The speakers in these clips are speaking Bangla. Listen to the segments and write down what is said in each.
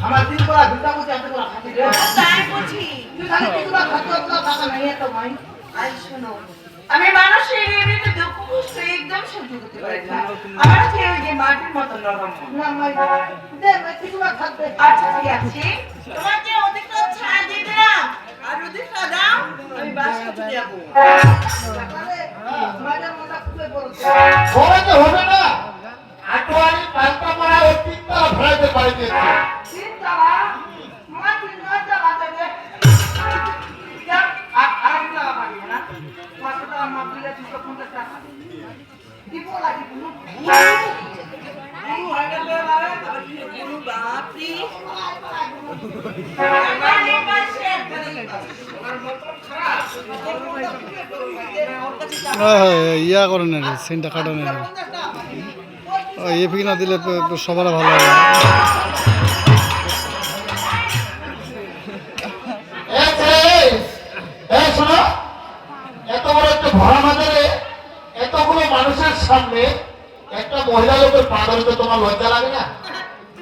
আমার দিন করা দুটা বুঝে এত বড় খাতি রে তাই বুঝি তুই খালি কিছুটা খাতি তো টাকা নাই এত ভাই আই শোনো আমি মানুষের এমনিতে দুঃখ কষ্ট একদম সহ্য করতে পারি না আমার কি ওই যে মাটির মতো নরম না ভাই দে ভাই কিছুটা খাতে আচ্ছা ঠিক আছে তোমাকে ওদিকটা ছাড় দিয়ে দিলাম আর ওদিকটা দাও আমি বাসা চলে যাবো সকালে মাঝে মাথা খুলে পড়ছে হবে তো হবে না আটোয়ারি পাল্টা মারা ও তিনটা ফেরাইতে পারি দিয়েছে চিন্তা না মাটি না জায়গা দেবে যা আর না পারি না কতটা আমার দিলে 250 টাকা দিব লাগি কোনো হয়ে গেল বাবা আবার কি কোনো বাপরি আমার পাশে আমার মতন খারাপ ইয়া করে না সেন্টা কাটা নেই এপি না দিলে সবার ভালো হবে শোনো এত বড় একটা ভরা বাজারে এতগুলো মানুষের সামনে একটা মহিলা লোকের পা ধরতে তোমার লজ্জা লাগে না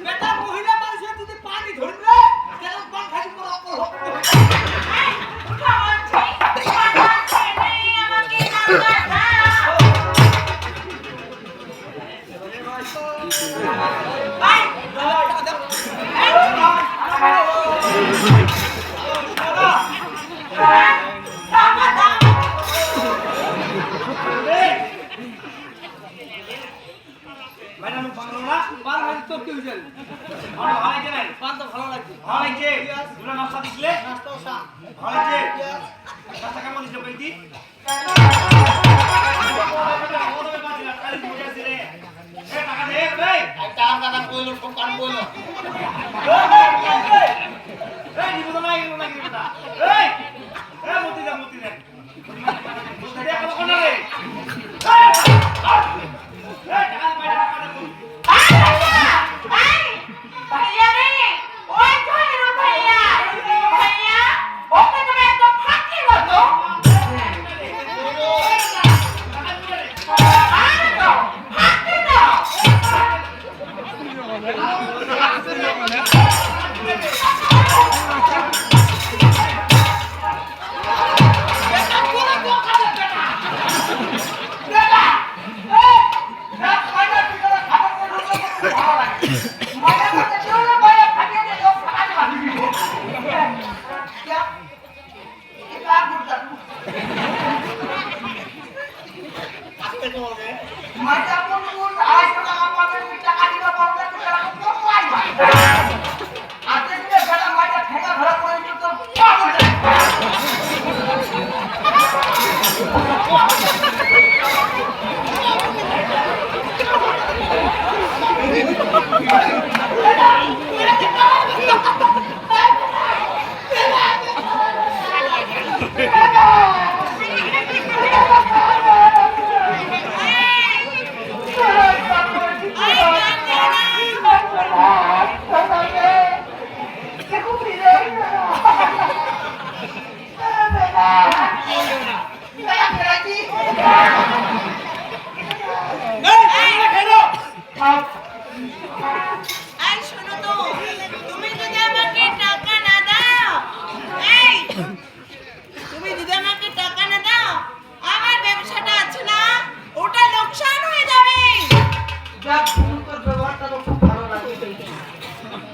বেটা মহিলা মানুষের যদি পানি ধরবে তাহলে পান খালি করে অকল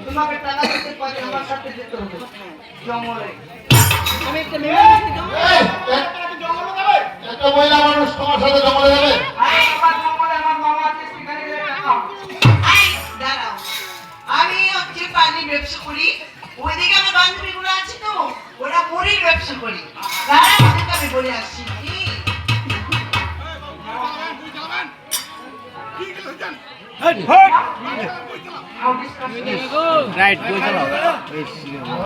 তোমাকে টাকা দিতে পারি আমার সাথে যেতে হবে জঙ্গলে আমি একটা মেয়ে জঙ্গলে যাবে একটা মহিলা মানুষ তোমার সাথে জঙ্গলে যাবে আমার জঙ্গলে আমার মামা আছে সেখানে গিয়ে টাকা দাঁড়াও আমি হচ্ছে পানির ব্যবসা করি ওইদিকে আমার বান্ধবীগুলো আছে তো ওরা মুড়ির ব্যবসা করি দাঁড়া ওদেরকে আমি বলে আসছি রাইট